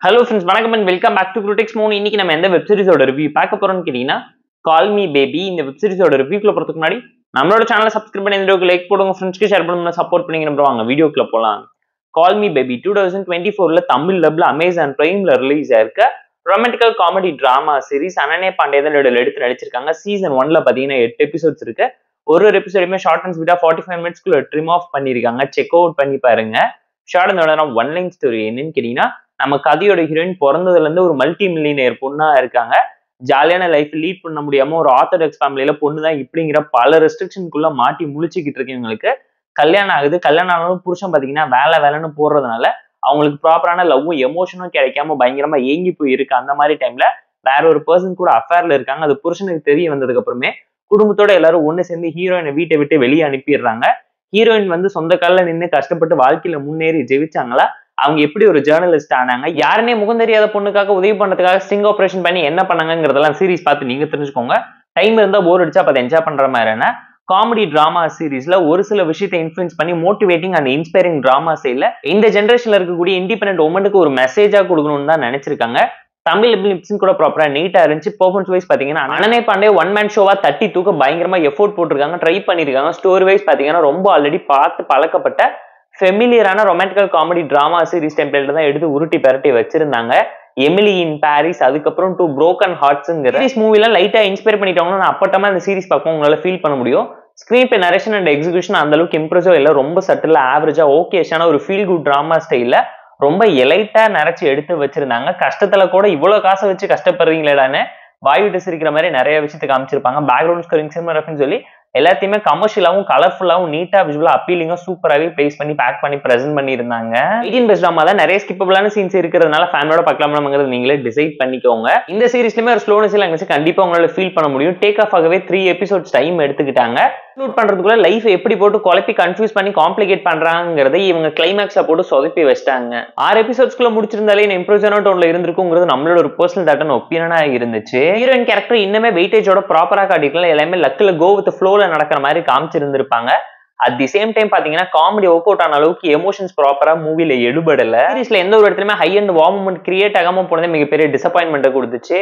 Hello friends, வணக்கம் and welcome back to Critics Moon. இன்னைக்கு நம்ம எந்த வெப் சீரிஸோட ரிவ்யூ பார்க்க போறோம்னு கேட்டீங்கன்னா கால் மீ பேபி. இந்த வெப் சீரிஸோட ரிவ்யூக்குள்ள போறதுக்கு முன்னாடி நம்மளோட சேனலை சப்ஸ்கிரைப் பண்ணி இந்த வீடியோக்கு லைக் போடுங்க, ஃப்ரெண்ட்ஸ்க்கு ஷேர் பண்ணுங்க, சப்போர்ட் பண்ணி நம்ம வாங்க வீடியோக்குள்ள போலாம். கால் மீ பேபி 2024ல தமிழ் டப்ல அமேசான் பிரைம்ல ரிலீஸ் ஆயிருக்க romantical comedy drama series. Ananya Panday தான் எடுத்து நடிச்சிருக்காங்க. சீசன் 1ல பாத்தீங்கன்னா 8 எபிசோட்ஸ் இருக்கு. ஒரு எபிசோடுமே ஷார்ட் அண்ட் ஸ்வீட்டா 45 மினிட்ஸ்க்குள்ள ட்ரிம் ஆஃப் பண்ணிருக்காங்க. செக் அவுட் பண்ணி பாருங்க. Short and one line story என்னன்னு கேட்டீங்கன்னா, நம்ம கதையோட ஹீரோயின் பிறந்ததுல இருந்து ஒரு மல்டி மில்லியனர் பொண்ணா இருக்காங்க. ஜாலியான லைஃப் லீட் பண்ண முடியாம ஒரு ஆர்த்தடாக்ஸ் ஃபேமிலியில பொண்ணு தான் இப்படிங்கிற பல ரெஸ்ட்ரிக்ஷனுக்குள்ள மாட்டி முழிச்சுக்கிட்டு இருக்கவங்களுக்கு கல்யாணம் ஆகுது. கல்யாணம் ஆனாலும் புருஷன் பாத்தீங்கன்னா வேலைன்னு போடுறதுனால அவங்களுக்கு ப்ராப்பரான லவ்வும் எமோஷனும் கிடைக்காம பயங்கரமா ஏங்கி போய் இருக்கு. அந்த மாதிரி டைம்ல வேற ஒரு பர்சன் கூட அஃபேர்ல இருக்காங்க. அது புருஷனுக்கு தெரிய வந்ததுக்கு அப்புறமே குடும்பத்தோட எல்லாரும் ஒண்ணு சேர்ந்து ஹீரோயினை வீட்டை விட்டு வெளியே அனுப்பிடுறாங்க. ஹீரோயின் சொந்த காலில் நின்று கஷ்டப்பட்டு வாழ்க்கையில முன்னேறி ஜெயிச்சாங்களா, அவங்க எப்படி ஒரு ஜேர்னலிஸ்ட் ஆனாங்க, யாருன்னே முகம் தெரியாத பொண்ணுக்காக உதவி பண்றதுக்காக ஸ்டிங் ஆபரேஷன் பண்ணி என்ன பண்ணாங்கிறதெல்லாம் சீரிஸ் பார்த்து நீங்க தெரிஞ்சுக்கோங்க. டைம் இருந்தா போர் அடிச்சா பார்த்து என்ஜாய் பண்ற மாதிரியான காமெடி டிராமா சீரிஸ்ல ஒரு சில விஷயத்தை இன்ஃபுளுன்ஸ் பண்ணி மோட்டிவேட்டிங் அண்ட் இன்ஸ்பைரிங் டிராமா சைட்ல இந்த ஜென்ரேஷன்ல இருக்கக்கூடிய இண்டிபெண்டன்ட் உமனுக்கு ஒரு மெசேஜா கொடுக்கணும்னு தான் நினைச்சிருக்காங்க. தமிழ் லிப்ஸிங் கூட ப்ராப்பரா நீட்டா இருந்துச்சு. பெர்ஃபார்மன்ஸ் வைஸ் பாத்தீங்கன்னா அனனே பாண்டே ஒன் மேன் ஷோவா தட்டி தூக்க பயங்கரமா எஃபோர்ட் போட்டிருக்காங்க, ட்ரை பண்ணிருக்காங்க. ஸ்டோரி வைஸ் பாத்தீங்கன்னா ரொம்ப ஆல்ரெடி பார்த்து பழக்கப்பட்ட ஃபெமிலியரான ரொமான்டிக்கல் காமெடி டிராமா சீரிஸ் டெம்ப்ளேட்ல தான் எடுத்து உருட்டி பரட்டி வச்சிருந்தாங்க. எமிலி இன் பாரிஸ், அதுக்கப்புறம் டூ புரோக்கன் ஹார்ட்ஸ்ங்கிற சீரிஸ் மூவிலாம் லைட்டா இன்ஸ்பயர் பண்ணிட்டாங்கன்னா அப்பட்டமா இந்த சீரிஸ் பார்க்கும் உங்களால ஃபீல் பண்ண முடியும். Screen play, narration and execution அந்த அளவுக்கு இம்ப்ரெசிவ் இல்லை, ரொம்ப சட்டிலா ஆவரேஜா ஓகேஷான ஒரு ஃபீல் குட் டிராமா ஸ்டைல ரொம்ப எலைட்டா நிறைச்சு எடுத்து வச்சிருந்தாங்க. கஷ்டத்துல கூட இவ்வளவு காசை வச்சு கஷ்டப்படுறீங்களேடான்னு வாய் விட்டு சிரிக்கிற மாதிரி நிறைய விஷயத்தை காமிச்சிருப்பாங்க. பேக்ரவுண்ட் ஸ்கோரிங், சினிமாகிராஃபின்னு சொல்லி எல்லாத்தையுமே கமர்ஷியலாவும் கலர்ஃபுல்லாவும் நீட்டா விஷுவலா அப்பீலிங்கா சூப்பராகவே பிளேஸ் பண்ணி பேக் பண்ணி பிரசென்ட் பண்ணியிருந்தாங்க. 18 பிளஸ் ட்ராமா தான், நிறைய ஸ்கிப்பபிளான சீன்ஸ் இருக்கிறதுனால ஃபேமிலியோட பார்க்கலாம்ங்கிறது நீங்களே டிசைட் பண்ணிக்கோங்க. இந்த சீரிஸ்லயுமே ஒரு ஸ்லோனஸ் எல்லாம் இருந்துச்சு, கண்டிப்பா உங்களால ஃபீல் பண்ண முடியும். டேக் ஆஃப் ஆகவே 3 எபிசோட்ஸ் டைம் எடுத்துக்கிட்டாங்க. இன்க்ளூட் பண்றதுக்குள்ள லைஃப் எப்படி போட்டு குழப்பி கன்ஃபியூஸ் பண்ணி காம்ப்ளிகேட் பண்றாங்கிறதை இவங்க கிளைமேக்ஸ்ல போட்டு சொதப்பி வச்சிட்டாங்க. 6 எபிசோட்ஸ்க்குள்ள முடிச்சிருந்தாலே இம்ப்ரெசிவான டோன்ல இருந்திருக்குங்கிறது நம்மளோட ஒரு பர்சனல் டாட் அண்ட் ஒப்பீனியனா இருந்துச்சு. ஹீரோயின் கேரக்டர் இன்னுமே வெயிட்டேஜோட ப்ராப்பரா காட்டிக்கலாம், எல்லாமே லக்ல கோ வித் ஃப்ளோல நடக்கிற மாதிரி காமிச்சிருந்திருப்பாங்க. அட் தி சேம் டைம் பாத்தீங்கன்னா காமெடி ஒர்க் அவுட் ஆன அளவுக்கு எமோஷன்ஸ் ப்ராப்பரா மூவில எடுபடல. சீரிஸ்ல எந்த ஒரு இடத்துலயுமே high and warm moment create ஆகாம போனதே மிகப்பெரிய டிசப்பாயின்மெண்ட் கொடுத்துச்சு.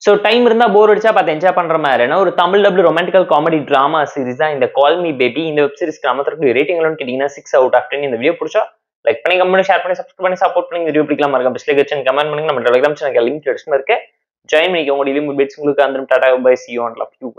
ஸோ டைம் இருந்தா போர் அடிச்சா பார்த்து என்ஜாய் பண்ற மாதிரினா ஒரு தமிழ் டப்ல ரொமான்டிக்கல் காமெடி டிராமா சீரிஸ் தான் இந்த கால் மீ பேபி. இந்த வெப் சீரிஸ்க்கு நமக்கு ரேட்டிங் கேட்டீங்கன்னா 6 out of 10. இந்த வீடியோ பிடிச்சா லைக் பண்ணி, கமெண்ட், ஷேர் பண்ணி, சப்ஸ்கிரைப் பண்ணி சப்போர்ட் பண்ணி இந்த வீடியோ பிடிக்கலாம் மறக்காம டிஸ்லைக் கமெண்ட் பண்ணுங்க. நம்ம டெலிகிராம் சேனல் லிங்க் டிஸ்கிரிப்ஷன்ல இருக்கு, ஜாயின் பண்ணிக்கோங்க. டெய்லி பேட்ஸ் உங்களுக்கு அந்த tata bye, see you and love you.